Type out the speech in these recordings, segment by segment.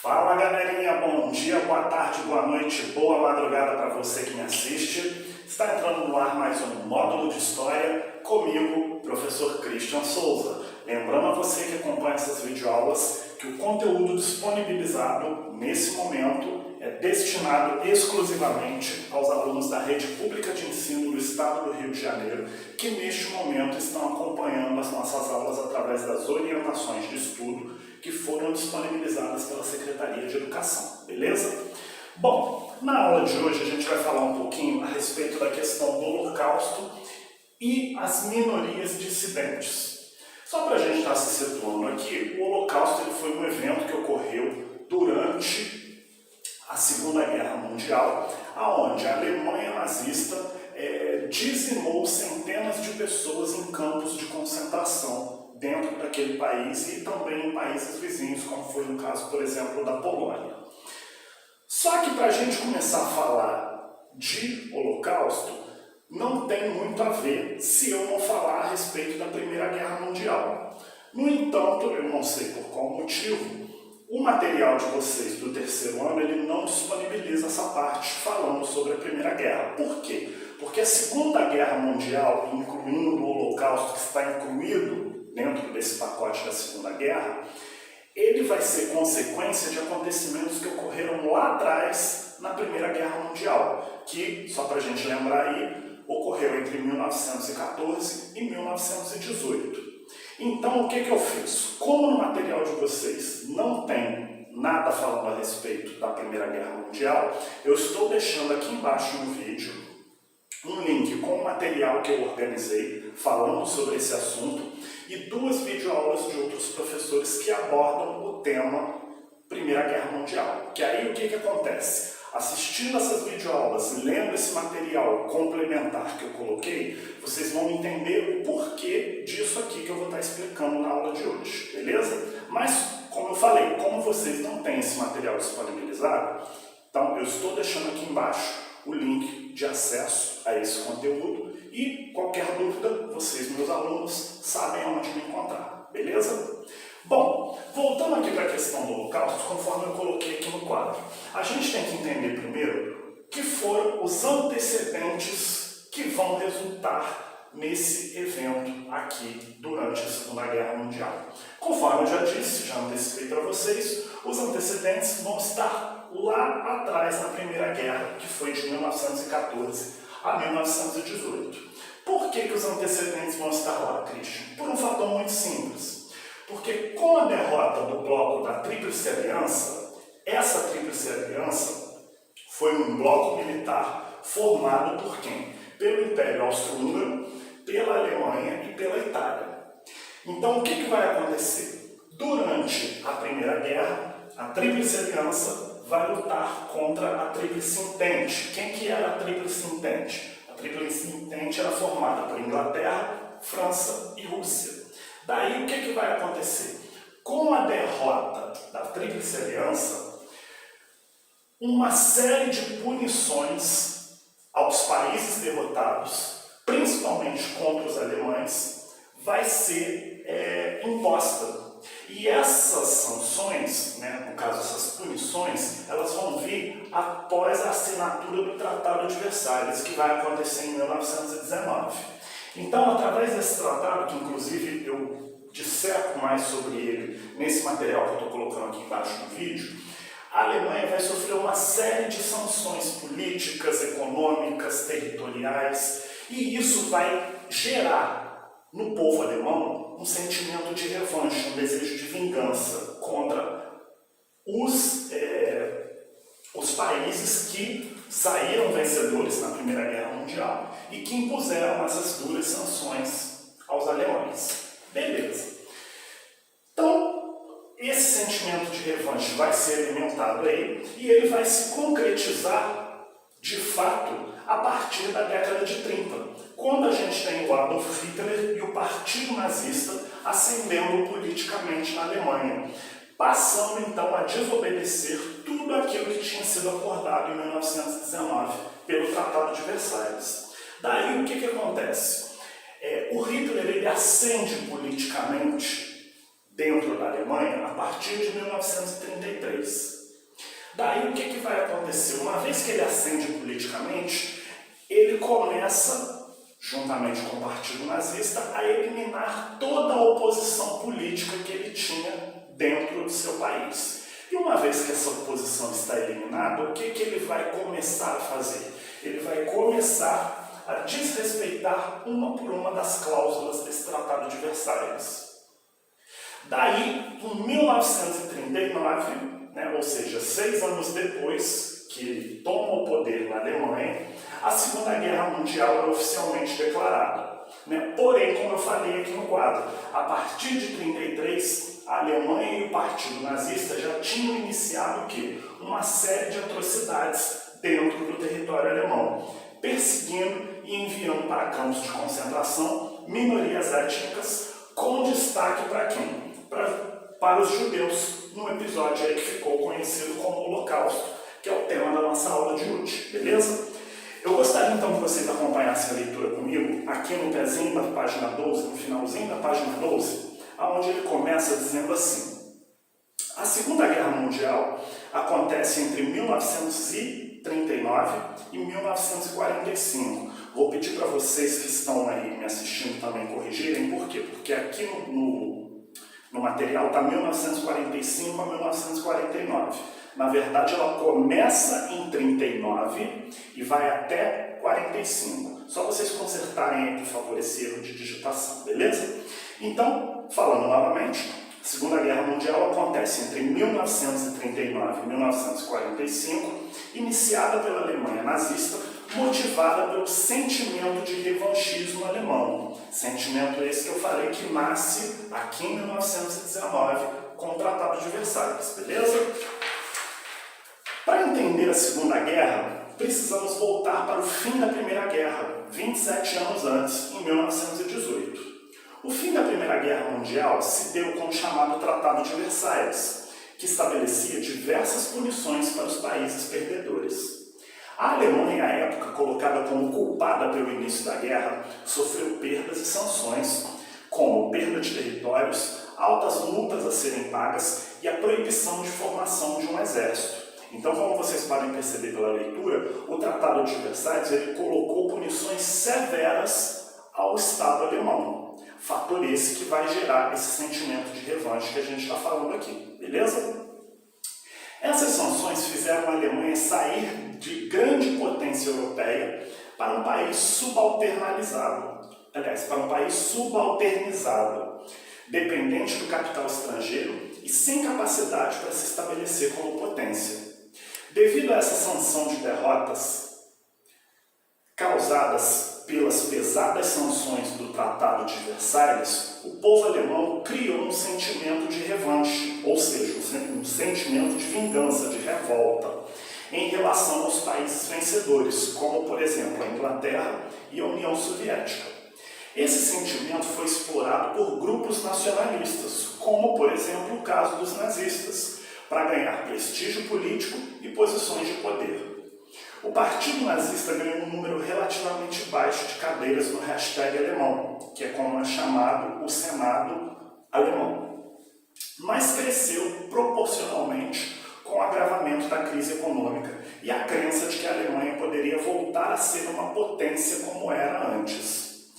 Fala galerinha, bom dia, boa tarde, boa noite, boa madrugada para você que me assiste. Está entrando no ar mais um módulo de História comigo, professor Christian Souza. Lembrando a você que acompanha essas videoaulas que o conteúdo disponibilizado nesse momento é destinado exclusivamente aos alunos da rede pública de ensino do estado do Rio de Janeiro, que neste momento estão acompanhando as nossas aulas através das orientações de estudo que foram disponibilizadas pela Secretaria de Educação, beleza? Bom, na aula de hoje a gente vai falar um pouquinho a respeito da questão do Holocausto e as minorias dissidentes. Só para a gente estar se situando aqui, o Holocausto ele foi um evento que ocorreu durante a Segunda Guerra Mundial, onde a Alemanha nazista dizimou centenas de pessoas em campos de concentração dentro daquele país e também em países vizinhos, como foi no caso, por exemplo, da Polônia. Só que para a gente começar a falar de Holocausto, não tem muito a ver se eu não falar a respeito da Primeira Guerra Mundial. No entanto, eu não sei por qual motivo, o material de vocês do terceiro ano ele não disponibiliza essa parte falando sobre a Primeira Guerra. Por quê? Porque a Segunda Guerra Mundial, incluindo o Holocausto, que está incluído dentro desse pacote da Segunda Guerra, ele vai ser consequência de acontecimentos que ocorreram lá atrás na Primeira Guerra Mundial, que, só para a gente lembrar aí, ocorreu entre 1914 e 1918. Então, o que eu fiz? Como no material de vocês não tem nada falando a respeito da Primeira Guerra Mundial, eu estou deixando aqui embaixo no vídeo um link com o material que eu organizei falando sobre esse assunto e duas videoaulas de outros professores que abordam o tema Primeira Guerra Mundial. Que aí o que acontece? Assistindo essas videoaulas e lendo esse material complementar que eu coloquei, vocês vão entender o porquê disso aqui que eu vou estar explicando na aula de hoje, beleza? Mas, como eu falei, como vocês não têm esse material disponibilizado, então eu estou deixando aqui embaixo o link de acesso a esse conteúdo e qualquer dúvida, vocês, meus alunos, sabem onde me encontrar, beleza? Bom, voltando aqui para a questão do Holocausto, conforme eu coloquei aqui no quadro, a gente tem que entender primeiro que foram os antecedentes que vão resultar nesse evento aqui durante a Segunda Guerra Mundial. Conforme eu já disse, já antecipei para vocês, os antecedentes vão estar lá atrás na Primeira Guerra, que foi de 1914 a 1918. Por que os antecedentes vão estar lá, Christian? Por um fator muito simples. Porque com a derrota do bloco da Tríplice Aliança, essa Tríplice Aliança foi um bloco militar formado por quem? Pelo Império Austro-Húngaro, pela Alemanha e pela Itália. Então o que vai acontecer? Durante a Primeira Guerra, a Tríplice Aliança vai lutar contra a Tríplice Entente. Quem que era a Tríplice Entente? A Tríplice Entente era formada por Inglaterra, França e Rússia. Daí o que vai acontecer? Com a derrota da Tríplice Aliança, uma série de punições aos países derrotados, principalmente contra os alemães, vai ser imposta. E essas sanções, no caso essas punições, elas vão vir após a assinatura do Tratado de Versalhes, que vai acontecer em 1919. Então, através desse tratado, que inclusive eu disseco mais sobre ele nesse material que eu estou colocando aqui embaixo no vídeo, a Alemanha vai sofrer uma série de sanções políticas, econômicas, territoriais, e isso vai gerar no povo alemão um sentimento de revanche, um desejo de vingança contra os países que saíram vencedores na Primeira Guerra Mundial e que impuseram essas duras sanções aos alemães. Beleza. Então, esse sentimento de revanche vai ser alimentado aí e ele vai se concretizar, de fato, a partir da década de 30, quando a gente tem o Adolf Hitler e o Partido Nazista ascendendo politicamente na Alemanha, passando então a desobedecer tudo aquilo que tinha sido acordado em 1919 pelo Tratado de Versalhes. Daí o que acontece? O Hitler ele ascende politicamente dentro da Alemanha a partir de 1933. Daí o que vai acontecer? Uma vez que ele ascende politicamente, ele começa, juntamente com o Partido Nazista, a eliminar toda a oposição política que ele tinha dentro do seu país. E uma vez que essa oposição está eliminada, o que ele vai começar a fazer? Ele vai começar a desrespeitar uma por uma das cláusulas desse Tratado de Versalhes. Daí, em 1939, ou seja, 6 anos depois que ele toma o poder na Alemanha, a Segunda Guerra Mundial é oficialmente declarada. Porém, como eu falei aqui no quadro, a partir de 1933, a Alemanha e o Partido Nazista já tinham iniciado o quê? Uma série de atrocidades dentro do território alemão, perseguindo e enviando para campos de concentração minorias étnicas, com destaque para quem? Para os judeus, num episódio aí que ficou conhecido como Holocausto, que é o tema da nossa aula de hoje, beleza? Eu gostaria então que vocês acompanhassem a leitura comigo, aqui no pezinho da página 12, no finalzinho da página 12, onde ele começa dizendo assim: a Segunda Guerra Mundial acontece entre 1939 e 1945. Vou pedir para vocês que estão aí me assistindo também corrigirem, por quê? Porque aqui no material está 1945 a 1949. Na verdade, ela começa em 39 e vai até 45. Só vocês consertarem aí, por favor, esse erro de digitação, beleza? Então, falando novamente, a Segunda Guerra Mundial acontece entre 1939 e 1945, iniciada pela Alemanha nazista, motivada pelo sentimento de revanchismo alemão. Sentimento esse que eu falei que nasce aqui em 1919 com o Tratado de Versalhes, beleza? Para entender a Segunda Guerra, precisamos voltar para o fim da Primeira Guerra, 27 anos antes, em 1918. O fim da Primeira Guerra Mundial se deu com o chamado Tratado de Versalhes, que estabelecia diversas punições para os países perdedores. A Alemanha, à época colocada como culpada pelo início da guerra, sofreu perdas e sanções, como perda de territórios, altas multas a serem pagas e a proibição de formação de um exército. Então, como vocês podem perceber pela leitura, o Tratado de Versalhes ele colocou punições severas ao Estado alemão. Fator esse que vai gerar esse sentimento de revanche que a gente está falando aqui, beleza? Essas sanções fizeram a Alemanha sair de grande potência europeia para um país subalternizado, dependente do capital estrangeiro e sem capacidade para se estabelecer como potência. Devido a essa sanção de derrotas causadas pelas pesadas sanções do Tratado de Versalhes, o povo alemão criou um sentimento de revanche, ou seja, um sentimento de vingança, de revolta, em relação aos países vencedores, como, por exemplo, a Inglaterra e a União Soviética. Esse sentimento foi explorado por grupos nacionalistas, como, por exemplo, o caso dos nazistas, para ganhar prestígio político e posições de poder. O Partido Nazista ganhou um número relativamente baixo de cadeiras no hashtag alemão, que é como é chamado o Senado alemão, mas cresceu proporcionalmente com o agravamento da crise econômica e a crença de que a Alemanha poderia voltar a ser uma potência como era antes.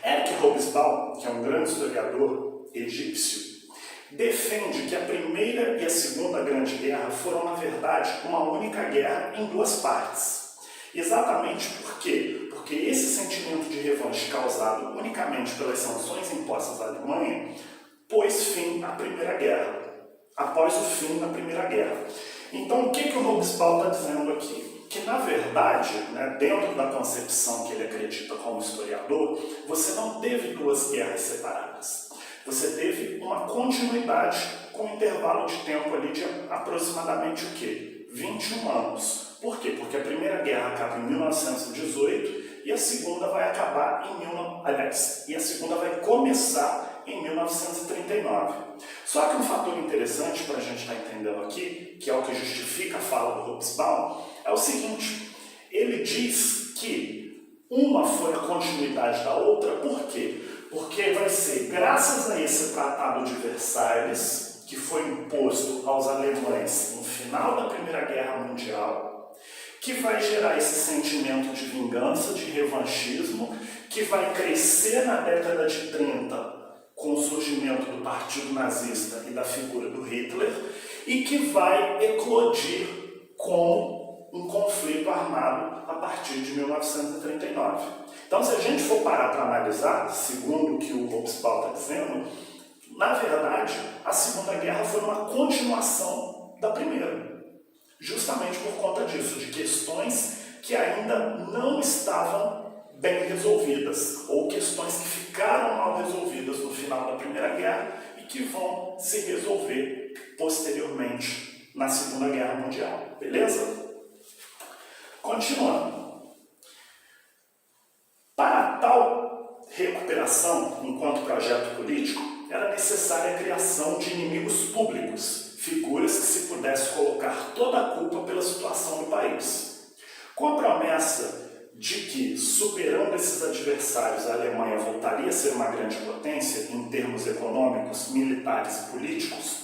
Eric Hobsbawm, que é um grande historiador egípcio, defende que a Primeira e a Segunda Grande Guerra foram, na verdade, uma única guerra em duas partes. Exatamente por quê? Porque esse sentimento de revanche causado unicamente pelas sanções impostas à Alemanha pôs fim à Primeira Guerra, após o fim da Primeira Guerra. Então, o que o Hobsbawm está dizendo aqui? Que, na verdade, dentro da concepção que ele acredita como historiador, você não teve duas guerras separadas. Você teve uma continuidade com um intervalo de tempo ali de aproximadamente o quê? 21 anos. Por quê? Porque a Primeira Guerra acaba em 1918 e a Segunda vai acabar e a Segunda vai começar em 1939. Só que um fator interessante para a gente estar entendendo aqui, que é o que justifica a fala do Hobsbawm, é o seguinte: ele diz que uma foi a continuidade da outra, por quê? Porque vai ser graças a esse Tratado de Versalhes, que foi imposto aos alemães no final final da Primeira Guerra Mundial, que vai gerar esse sentimento de vingança, de revanchismo, que vai crescer na década de 30 com o surgimento do Partido Nazista e da figura do Hitler, e que vai eclodir com um conflito armado a partir de 1939. Então, se a gente for parar para analisar, segundo o que o Hobsbawm está dizendo, na verdade, a Segunda Guerra foi uma continuação da Primeira, justamente por conta disso, de questões que ainda não estavam bem resolvidas, ou questões que ficaram mal resolvidas no final da Primeira Guerra e que vão se resolver posteriormente na Segunda Guerra Mundial. Beleza? Continuando. Para tal recuperação, enquanto projeto político, era necessária a criação de inimigos públicos, figuras que se pudesse colocar toda a culpa pela situação do país. Com a promessa de que, superando esses adversários, a Alemanha voltaria a ser uma grande potência em termos econômicos, militares e políticos,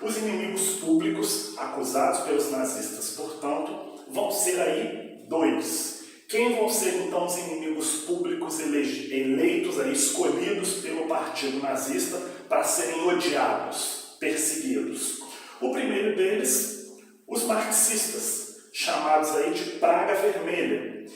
os inimigos públicos, acusados pelos nazistas, portanto, vão ser aí dois. Quem vão ser então os inimigos públicos eleitos, aí, escolhidos pelo partido nazista para serem odiados, perseguidos? O primeiro deles, os marxistas, chamados aí de Praga Vermelha,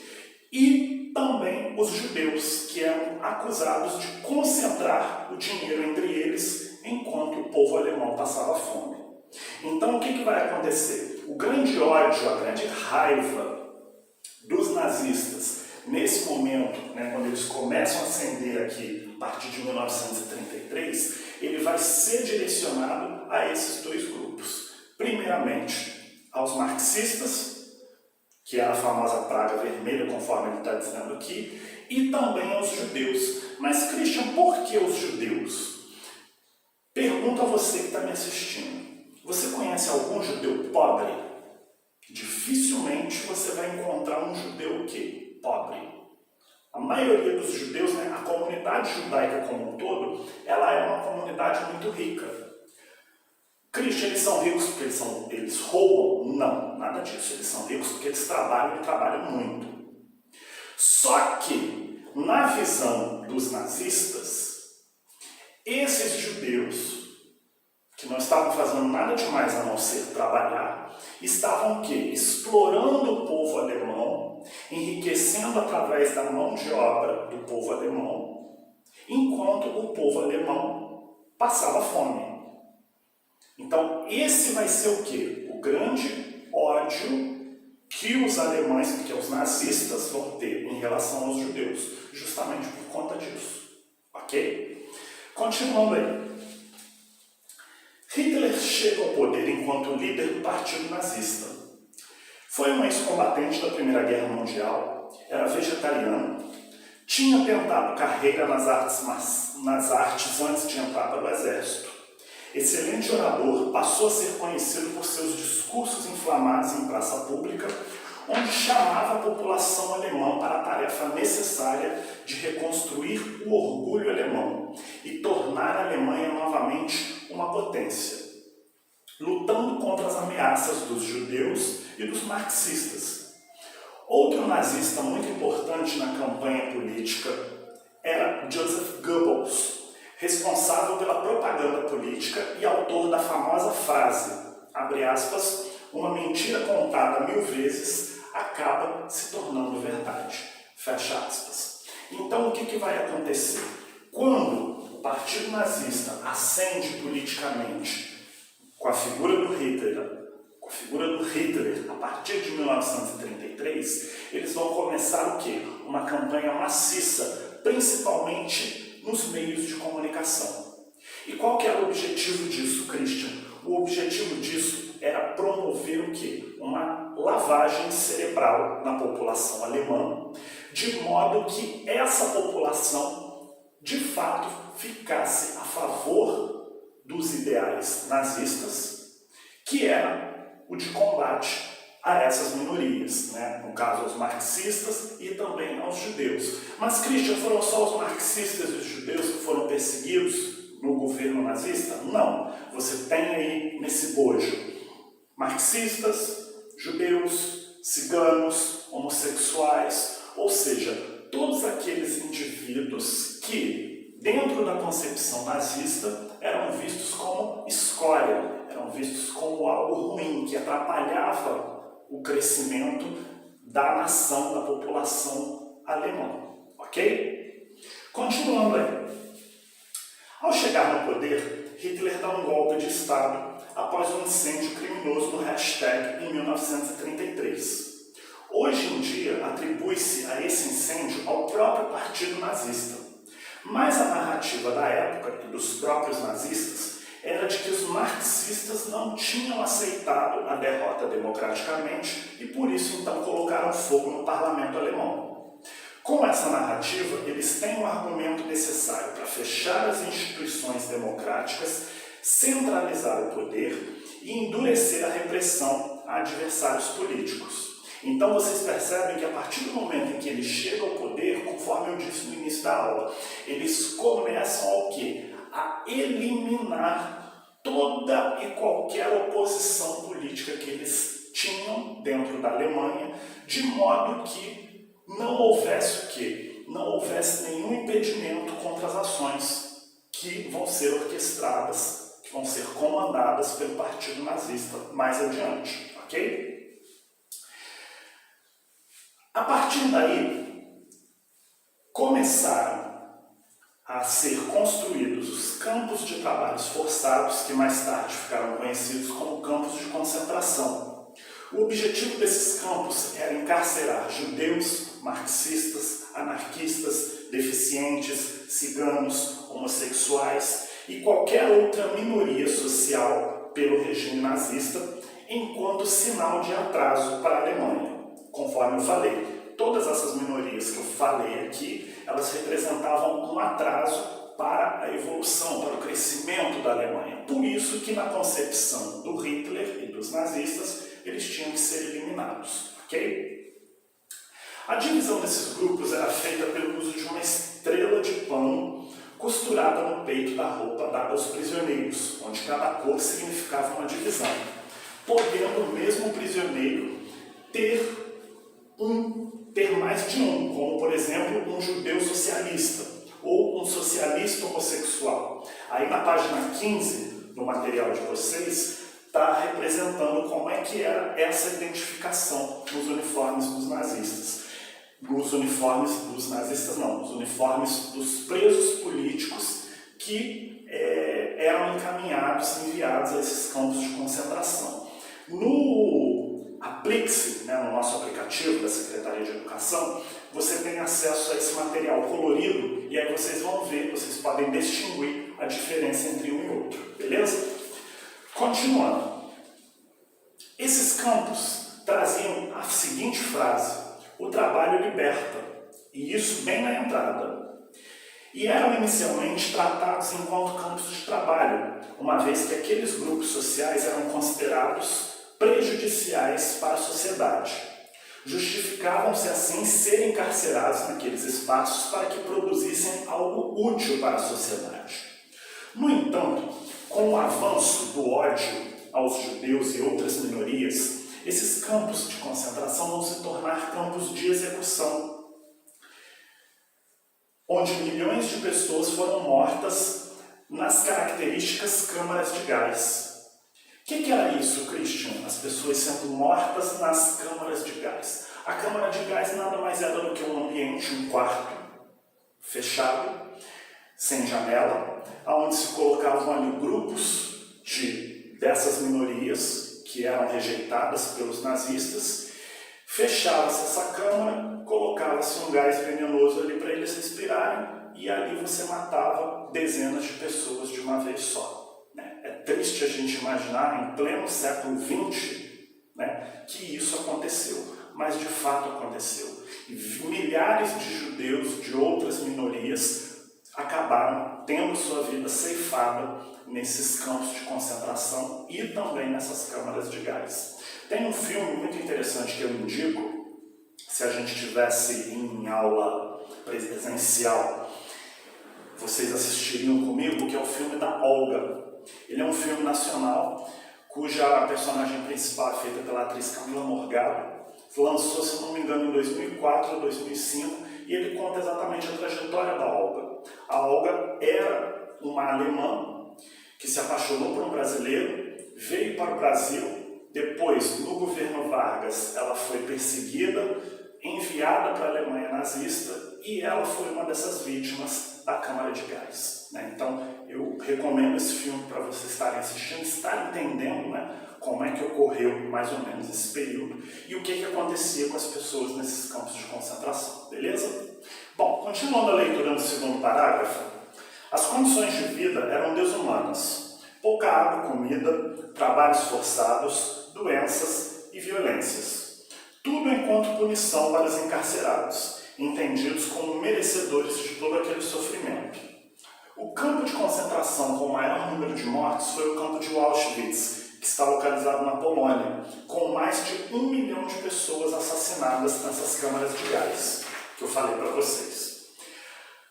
e também os judeus, que eram acusados de concentrar o dinheiro entre eles enquanto o povo alemão passava fome. Então o que vai acontecer? O grande ódio, a grande raiva dos nazistas, nesse momento, quando eles começam a ascender aqui, a partir de 1933, ele vai ser direcionado a esses dois grupos. Primeiramente, aos marxistas, que é a famosa Praga Vermelha, conforme ele está dizendo aqui, e também aos judeus. Mas, Christian, por que os judeus? Pergunto a você que está me assistindo. Você conhece algum judeu pobre? Dificilmente você vai encontrar um judeu o quê? Pobre. A maioria dos judeus, a comunidade judaica como um todo, ela é uma comunidade muito rica. Christian, eles são ricos porque eles roubam? Não, nada disso. Eles são ricos porque eles trabalham e trabalham muito. Só que, na visão dos nazistas, esses judeus, que não estavam fazendo nada demais a não ser trabalhar, estavam o quê? Explorando o povo alemão, enriquecendo através da mão de obra do povo alemão, enquanto o povo alemão passava fome. Então, esse vai ser o quê? O grande ódio que os alemães, que os nazistas vão ter em relação aos judeus, justamente por conta disso. Ok? Continuando aí. Hitler chega ao poder enquanto líder do partido nazista. Foi um ex-combatente da Primeira Guerra Mundial, era vegetariano, tinha tentado carreira nas artes antes de entrar para o exército. Excelente orador, passou a ser conhecido por seus discursos inflamados em praça pública, onde chamava a população alemã para a tarefa necessária de reconstruir o orgulho alemão e tornar a Alemanha novamente uma potência, lutando contra as ameaças dos judeus e dos marxistas. Outro nazista muito importante na campanha política era Joseph Goebbels, responsável pela propaganda política e autor da famosa frase, abre aspas, uma mentira contada 1000 vezes acaba se tornando verdade, fecha aspas. Então o que vai acontecer? Quando o partido nazista ascende politicamente com a figura do Hitler, a partir de 1933, eles vão começar o quê? Uma campanha maciça, principalmente nos meios de comunicação. E qual que era o objetivo disso, Christian? O objetivo disso era promover o quê? Uma lavagem cerebral na população alemã, de modo que essa população, de fato, ficasse a favor dos ideais nazistas, que era o de combate a essas minorias, no caso aos marxistas e também aos judeus. Mas, Christian, foram só os marxistas e os judeus que foram perseguidos no governo nazista? Não. Você tem aí nesse bojo marxistas, judeus, ciganos, homossexuais, ou seja, todos aqueles indivíduos que, dentro da concepção nazista, eram vistos como escória, eram vistos como algo ruim, que atrapalhava o crescimento da nação, da população alemã. Ok? Continuando aí. Ao chegar no poder, Hitler dá um golpe de Estado após um incêndio criminoso no Reichstag em 1933. Hoje em dia, atribui-se a esse incêndio ao próprio partido nazista. Mas a narrativa da época e dos próprios nazistas era de que os marxistas não tinham aceitado a derrota democraticamente e por isso então colocaram fogo no parlamento alemão. Com essa narrativa, eles têm o argumento necessário para fechar as instituições democráticas, centralizar o poder e endurecer a repressão a adversários políticos. Então vocês percebem que a partir do momento em que eles chegam ao poder, conforme eu disse no início da aula, eles começam ao quê? A eliminar toda e qualquer oposição política que eles tinham dentro da Alemanha, de modo que não houvesse o quê? Não houvesse nenhum impedimento contra as ações que vão ser orquestradas, que vão ser comandadas pelo partido nazista mais adiante, ok? A partir daí, começaram a ser construídos os campos de trabalhos forçados, que mais tarde ficaram conhecidos como campos de concentração. O objetivo desses campos era encarcerar judeus, marxistas, anarquistas, deficientes, ciganos, homossexuais e qualquer outra minoria social pelo regime nazista, enquanto sinal de atraso para a Alemanha. Conforme eu falei, todas essas minorias que eu falei aqui, elas representavam um atraso para a evolução, para o crescimento da Alemanha. Por isso que na concepção do Hitler e dos nazistas, eles tinham que ser eliminados, ok? A divisão desses grupos era feita pelo uso de uma estrela de pano costurada no peito da roupa dada aos prisioneiros, onde cada cor significava uma divisão, podendo o mesmo prisioneiro ter mais de um, como por exemplo um judeu socialista ou um socialista homossexual. Aí na página 15 do material de vocês está representando como é que era essa identificação nos uniformes dos nazistas. Nos uniformes dos nazistas não, nos uniformes dos presos políticos que eram enviados a esses campos de concentração. No Aplique-se, no nosso aplicativo da Secretaria de Educação, você tem acesso a esse material colorido e aí vocês vão ver, vocês podem distinguir a diferença entre um e outro, beleza? Continuando. Esses campos traziam a seguinte frase: o trabalho liberta, e isso bem na entrada. E eram inicialmente tratados enquanto campos de trabalho, uma vez que aqueles grupos sociais eram considerados prejudiciais para a sociedade. Justificavam-se assim serem encarcerados naqueles espaços para que produzissem algo útil para a sociedade. No entanto, com o avanço do ódio aos judeus e outras minorias, esses campos de concentração vão se tornar campos de execução, onde milhões de pessoas foram mortas nas características câmaras de gás. O que era isso, Christian? As pessoas sendo mortas nas câmaras de gás. A câmara de gás nada mais era do que um ambiente, um quarto fechado, sem janela, onde se colocavam ali grupos dessas minorias que eram rejeitadas pelos nazistas. Fechava-se essa câmara, colocava-se um gás venenoso ali para eles respirarem e ali você matava dezenas de pessoas de uma vez só. É triste a gente imaginar, em pleno século XX, que isso aconteceu, mas de fato aconteceu. E milhares de judeus de outras minorias acabaram tendo sua vida ceifada nesses campos de concentração e também nessas câmaras de gás. Tem um filme muito interessante que eu indico, se a gente tivesse em aula presencial, vocês assistiriam comigo, que é o filme da Olga. Ele é um filme nacional cuja personagem principal é feita pela atriz Camila Morgado. Lançou, se não me engano, em 2004 ou 2005, e ele conta exatamente a trajetória da Olga. A Olga era uma alemã que se apaixonou por um brasileiro, veio para o Brasil, depois, no governo Vargas, ela foi perseguida, enviada para a Alemanha nazista, e ela foi uma dessas vítimas da Câmara de Gás. Então, eu recomendo esse filme para vocês estarem assistindo, estarem entendendo como é que ocorreu mais ou menos esse período e o que acontecia com as pessoas nesses campos de concentração, beleza? Bom, continuando a leitura no segundo parágrafo, as condições de vida eram desumanas, pouca água, comida, trabalhos forçados, doenças e violências. Tudo enquanto punição para os encarcerados, entendidos como merecedores de todo aquele sofrimento. O campo de concentração com o maior número de mortes foi o campo de Auschwitz, que está localizado na Polônia, com mais de 1 milhão de pessoas assassinadas nessas câmaras de gás, que eu falei para vocês.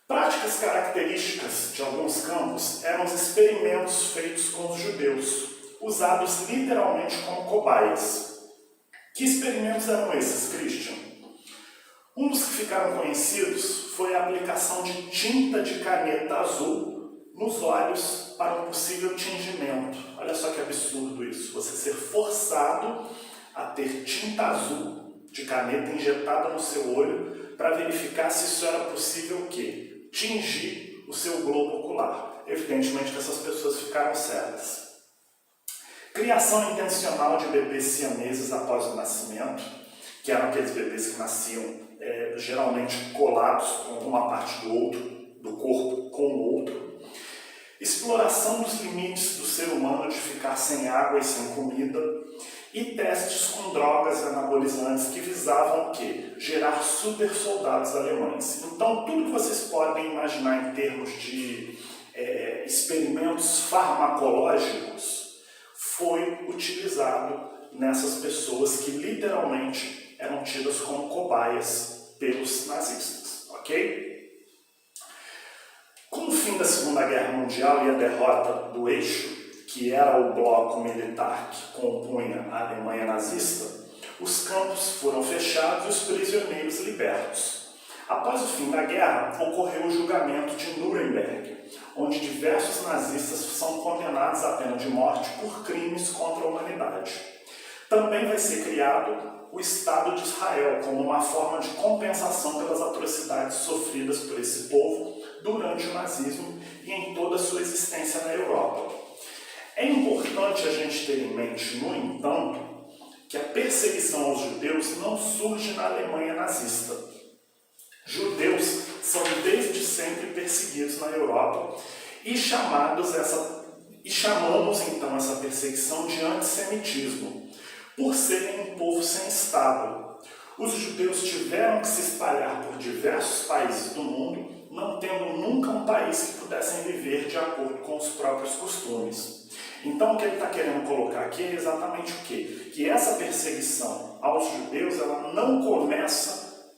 Práticas características de alguns campos eram os experimentos feitos com os judeus, usados literalmente como cobaias. Que experimentos eram esses, Christian? Um dos que ficaram conhecidos foi a aplicação de tinta de caneta azul nos olhos para um possível tingimento. Olha só que absurdo isso, você ser forçado a ter tinta azul de caneta injetada no seu olho para verificar se isso era possível o quê? Tingir o seu globo ocular. Evidentemente que essas pessoas ficaram cegas. Criação intencional de bebês siameses após o nascimento, que eram aqueles bebês que nasciam geralmente colados com uma parte do corpo com o outro. Exploração dos limites do ser humano de ficar sem água e sem comida. E testes com drogas anabolizantes que visavam o quê? Gerar super soldados alemães. Então, tudo que vocês podem imaginar em termos de experimentos farmacológicos foi utilizado nessas pessoas que literalmente eram tidas como cobaias pelos nazistas, ok? Com o fim da Segunda Guerra Mundial e a derrota do Eixo, que era o bloco militar que compunha a Alemanha nazista, os campos foram fechados e os prisioneiros libertos. Após o fim da guerra, ocorreu o julgamento de Nuremberg, onde diversos nazistas são condenados à pena de morte por crimes contra a humanidade. Também vai ser criado o Estado de Israel como uma forma de compensação pelas atrocidades sofridas por esse povo durante o nazismo e em toda a sua existência na Europa. É importante a gente ter em mente, no entanto, que a perseguição aos judeus não surge na Alemanha nazista. Judeus são desde sempre perseguidos na Europa e chamamos então essa perseguição de antissemitismo, por serem um povo sem Estado. Os judeus tiveram que se espalhar por diversos países do mundo, não tendo nunca um país que pudessem viver de acordo com os próprios costumes. Então, o que ele está querendo colocar aqui é exatamente o quê? Que essa perseguição aos judeus ela não começa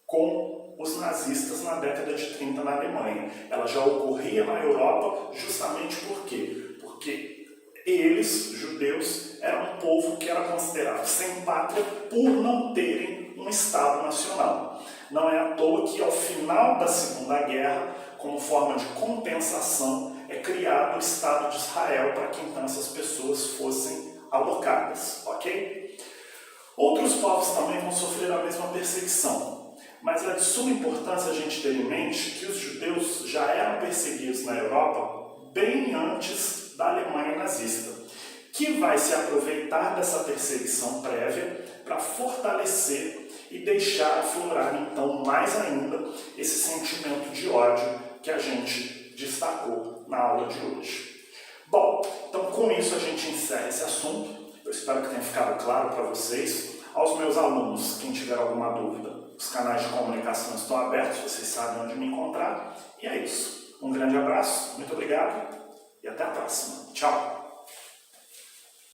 com os nazistas na década de 30 na Alemanha. Ela já ocorria na Europa justamente por quê? Porque eles, judeus, eram um povo que era considerado sem pátria por não terem um Estado nacional. Não é à toa que ao final da Segunda Guerra, como forma de compensação, é criado o Estado de Israel para que então essas pessoas fossem alocadas, ok? Outros povos também vão sofrer a mesma perseguição, mas é de suma importância a gente ter em mente que os judeus já eram perseguidos na Europa bem antes da Alemanha nazista, que vai se aproveitar dessa perseguição prévia para fortalecer e deixar aflorar então mais ainda esse sentimento de ódio que a gente destacou na aula de hoje. Bom, então com isso a gente encerra esse assunto. Eu espero que tenha ficado claro para vocês. Aos meus alunos, quem tiver alguma dúvida, os canais de comunicação estão abertos, vocês sabem onde me encontrar. E é isso. Um grande abraço, muito obrigado e até a próxima. Tchau!